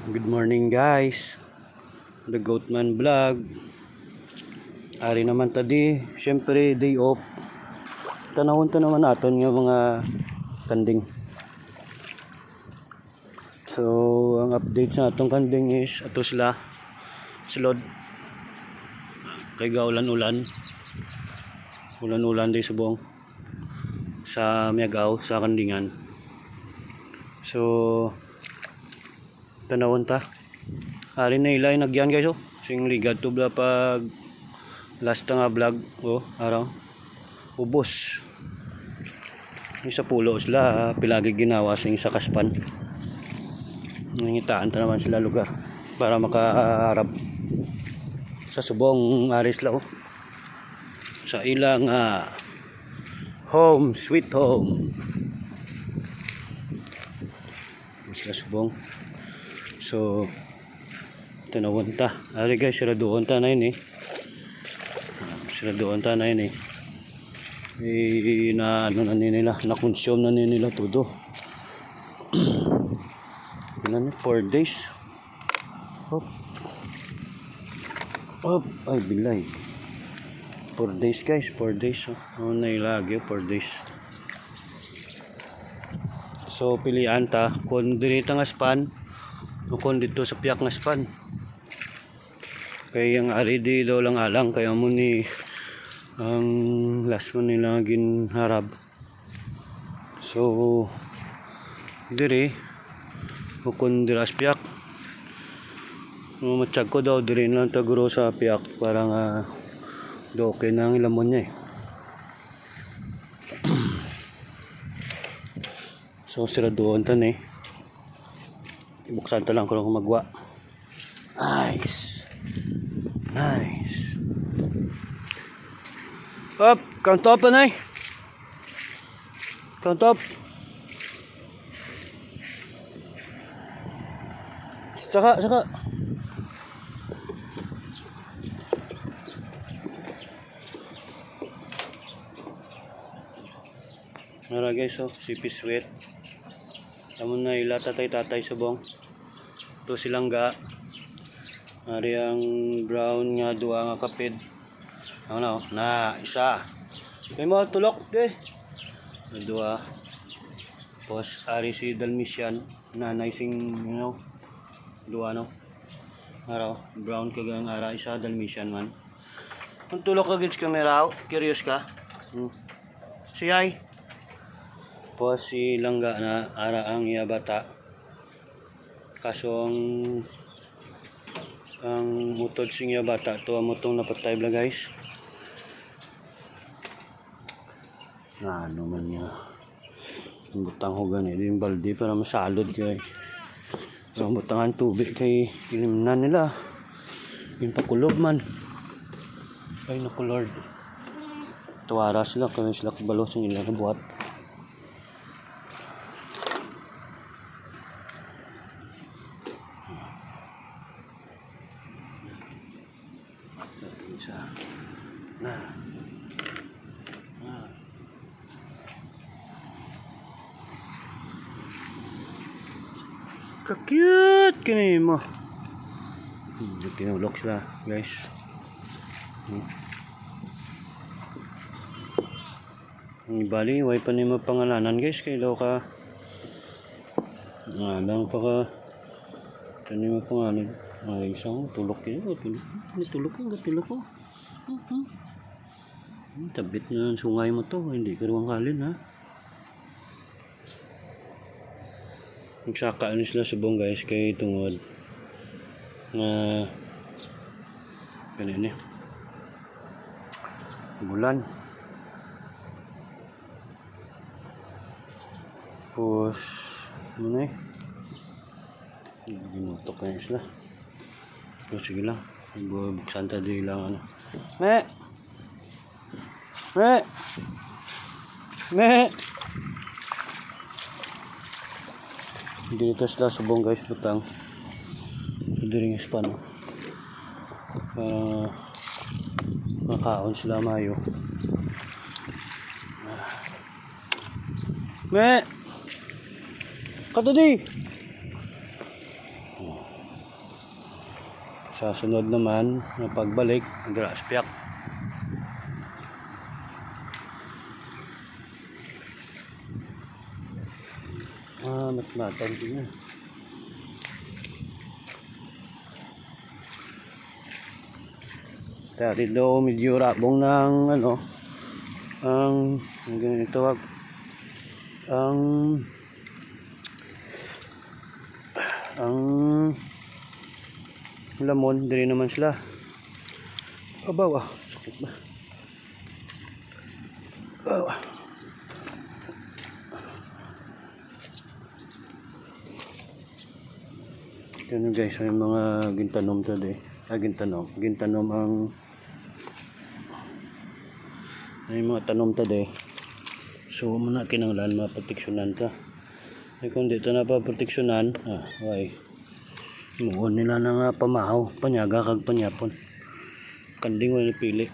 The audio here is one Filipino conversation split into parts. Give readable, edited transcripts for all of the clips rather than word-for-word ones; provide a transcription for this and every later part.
Good morning guys. The Goatman Vlog. Ari naman tadi, syempre day off. Tanawon ta naman naton nga mga kanding. So, ang update sa atong kanding is ato sila silod. Kay gaulan-ulan. Ulan-ulan day subong sa Miagaw sa kandingan. So, tanawon ta. Ari na ilay nagyan guys oh. Sing ligad to bla pag last nga vlog oh araw. Ubos. Yung sa pulo sila pilagi ginawa sing sa kaspan. Nangitaan ta naman sila lugar para makaharap sa subong aris la oh. Sa ilang home sweet home. Sila subong. So tinawon ta. Ari guys, sila doon ta na yun eh. Sila doon ta na yun eh. Na ano na nila, na consume na nila todo. Ilan eh, 4 days. Hop. Hop, ay bilay. 4 days guys, 4 days. Oh, nailagi 4 days. So pilian ta kung dirita nga span o kung dito sa piyak nga span. Kaya ang ari di daw lang alang kaya mo ni ang last mo nila ginharap. So dire o kung diras piyak matsyag ko daw dire lang taguro sa piyak para nga okay na ang ilamon niya eh. So sila doon tan eh. Buksan ta lang ko lang magwa. Nice. Nice. Up, count up na eh. Count up. Saka. Mara guys, so sipi sweat. Tamo na ila tatay subong. To silang ga. Ari ang brown nga duwa nga kapid. Ano na isa. Kay mo tulok de. Dua. Pos ari si Dalmatian nanay sing duwa no. Araw brown kagang ara isa Dalmatian man. Kung tulok ka gid sa camera, curious ka? Si ay. Pos si langga na ara ang iya bata. Kaso ang mutod sing iya bata to amotong napatay bla guys. Ano man niya. Butang hugan eh. Yung balde para masalod kay. Ang butangan tubig kay ilimnan nila. Yung pakulob man. Ay naku Lord. Tuwara sila kaya sila kabalos yung ilang buhat. Ka-cute kini mo. Tinulok sila, guys. Bali, way pa ni mapangalanan, guys, kay daw ka. Lang pa ka. Kani mo pangalan. Ay, isang tulok kini, tulok ko. Tabit na sungay mo to, hindi ka ruwang kalin ha. Nagsaka ano sila subong guys kay tungod na kanina bulan pos ano eh ginutok kayo sila so sige lang buksan ta di lang ano me dito sila subong guys butang diring span makaon sila mayo kato di Sa sunod naman na pagbalik, dira sa piyak. Matmatan din na. Kaya dito medyo rabong ng ano, ang ganito ang lamon, diri naman sila. Abaw, sakit ba? Yan guys, may mga gintanom today. Gintanom ang may mga tanom today. So muna kinanglan maproteksyonan ta. Ay kung dito na paproteksyonan, why? Muon nila na nga pamahaw, panyaga kag panyapon. Kanding wala pili.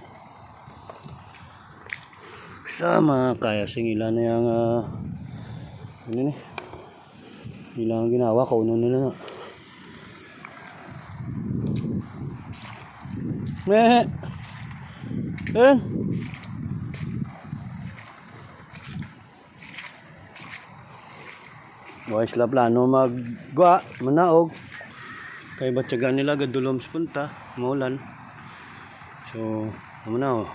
Sama kaya singila na yang ano ni? Ilang ginawa kauno nila na. Boys la plano magwa manaog kay batyagan nila gadulom sa punta maulan. So amo na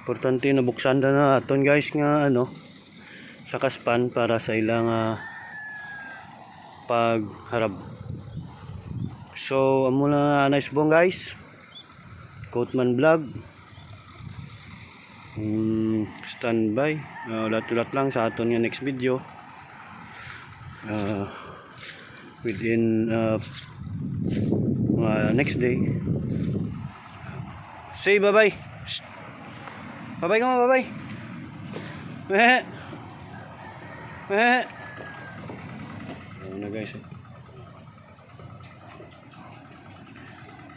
importante na buksan na aton guys nga ano sa kaspan para sa ilang pagharab. So amo na nice bong guys. Coatman vlog. Standby. Ulat-ulat lang sa aton nga next video. Within next day. Say bye-bye. Bye-bye ka mo, bye-bye. Ayan na guys.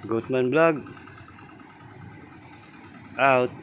Goatman vlog. Out.